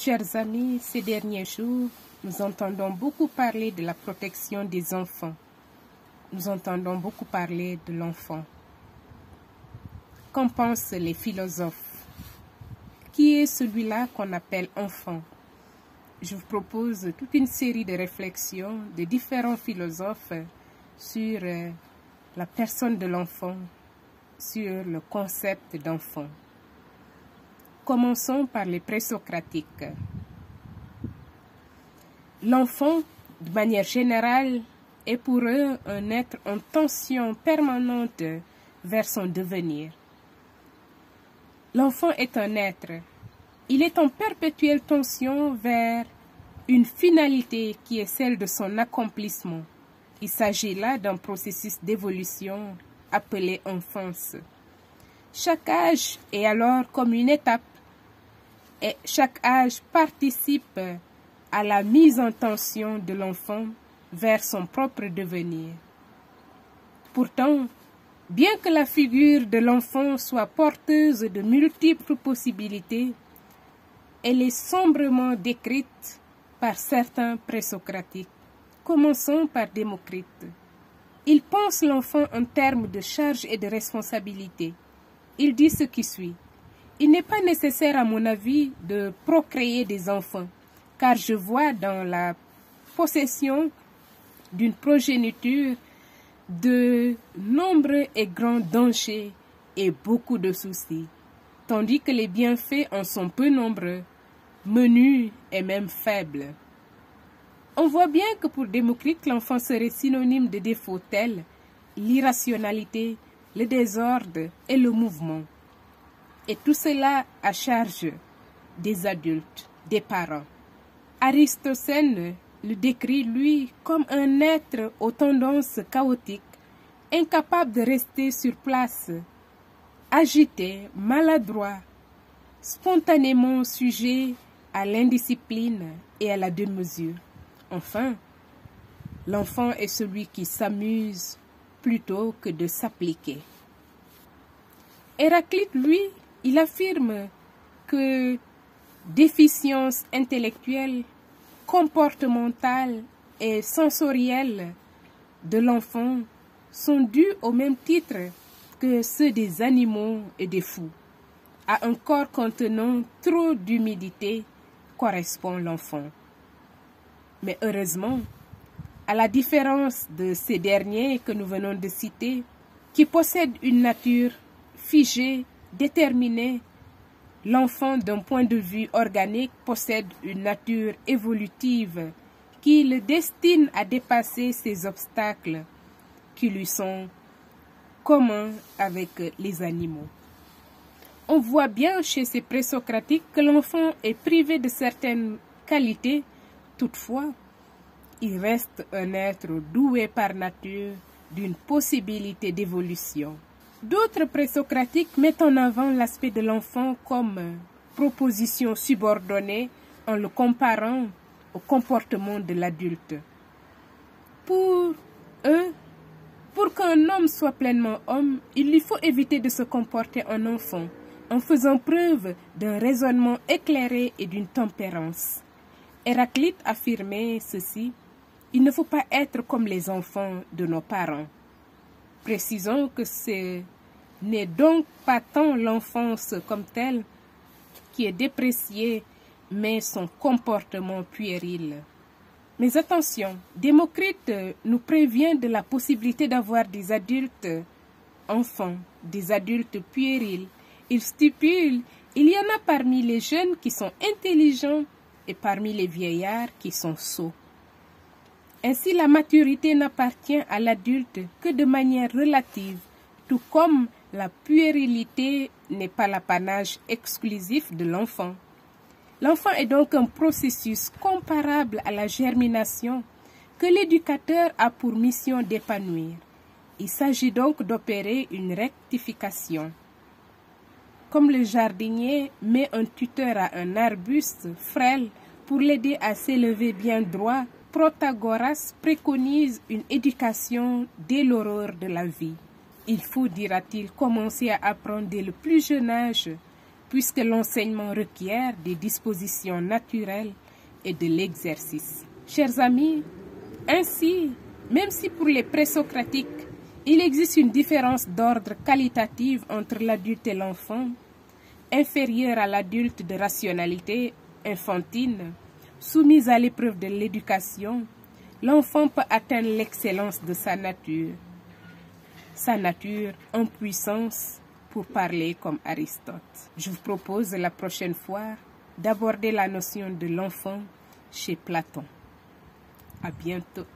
Chers amis, ces derniers jours, nous entendons beaucoup parler de la protection des enfants. Nous entendons beaucoup parler de l'enfant. Qu'en pensent les philosophes? Qui est celui-là qu'on appelle enfant? Je vous propose toute une série de réflexions de différents philosophes sur la personne de l'enfant, sur le concept d'enfant. Commençons par les présocratiques. L'enfant, de manière générale, est pour eux un être en tension permanente vers son devenir. L'enfant est un être. Il est en perpétuelle tension vers une finalité qui est celle de son accomplissement. Il s'agit là d'un processus d'évolution appelé enfance. Chaque âge est alors comme une étape et chaque âge participe à la mise en tension de l'enfant vers son propre devenir. Pourtant, bien que la figure de l'enfant soit porteuse de multiples possibilités, elle est sombrement décrite par certains présocratiques. Commençons par Démocrite. Il pense l'enfant en termes de charge et de responsabilité. Il dit ce qui suit. Il n'est pas nécessaire, à mon avis, de procréer des enfants, car je vois dans la possession d'une progéniture de nombreux et grands dangers et beaucoup de soucis, tandis que les bienfaits en sont peu nombreux, menus et même faibles. On voit bien que pour Démocrite, l'enfant serait synonyme de défauts tels l'irrationalité, le désordre et le mouvement. Et tout cela à charge des adultes, des parents. Aristophane le décrit, lui, comme un être aux tendances chaotiques, incapable de rester sur place, agité, maladroit, spontanément sujet à l'indiscipline et à la démesure. Enfin, l'enfant est celui qui s'amuse plutôt que de s'appliquer. Héraclite, lui, il affirme que déficience intellectuelle, comportementale et sensorielle de l'enfant sont dues au même titre que ceux des animaux et des fous. À un corps contenant trop d'humidité correspond l'enfant. Mais heureusement, à la différence de ces derniers que nous venons de citer, qui possèdent une nature figée, déterminée, l'enfant, d'un point de vue organique, possède une nature évolutive qui le destine à dépasser ces obstacles qui lui sont communs avec les animaux. On voit bien chez ces présocratiques que l'enfant est privé de certaines qualités. Toutefois, il reste un être doué par nature d'une possibilité d'évolution. D'autres présocratiques mettent en avant l'aspect de l'enfant comme proposition subordonnée en le comparant au comportement de l'adulte. Pour eux, pour qu'un homme soit pleinement homme, il lui faut éviter de se comporter en enfant, en faisant preuve d'un raisonnement éclairé et d'une tempérance. Héraclite affirmait ceci: il ne faut pas être comme les enfants de nos parents. Précisons que ce n'est donc pas tant l'enfance comme telle qui est dépréciée, mais son comportement puéril. Mais attention, Démocrite nous prévient de la possibilité d'avoir des adultes enfants, des adultes puérils. Il stipule: il y en a parmi les jeunes qui sont intelligents et parmi les vieillards qui sont sots. Ainsi, la maturité n'appartient à l'adulte que de manière relative, tout comme la puérilité n'est pas l'apanage exclusif de l'enfant. L'enfant est donc un processus comparable à la germination que l'éducateur a pour mission d'épanouir. Il s'agit donc d'opérer une rectification. Comme le jardinier met un tuteur à un arbuste frêle pour l'aider à s'élever bien droit, Protagoras préconise une éducation dès l'aurore de la vie. Il faut, dira-t-il, commencer à apprendre dès le plus jeune âge puisque l'enseignement requiert des dispositions naturelles et de l'exercice. Chers amis, ainsi, même si pour les présocratiques, il existe une différence d'ordre qualitatif entre l'adulte et l'enfant, inférieure à l'adulte de rationalité infantine, soumise à l'épreuve de l'éducation, l'enfant peut atteindre l'excellence de sa nature en puissance, pour parler comme Aristote. Je vous propose la prochaine fois d'aborder la notion de l'enfant chez Platon. À bientôt.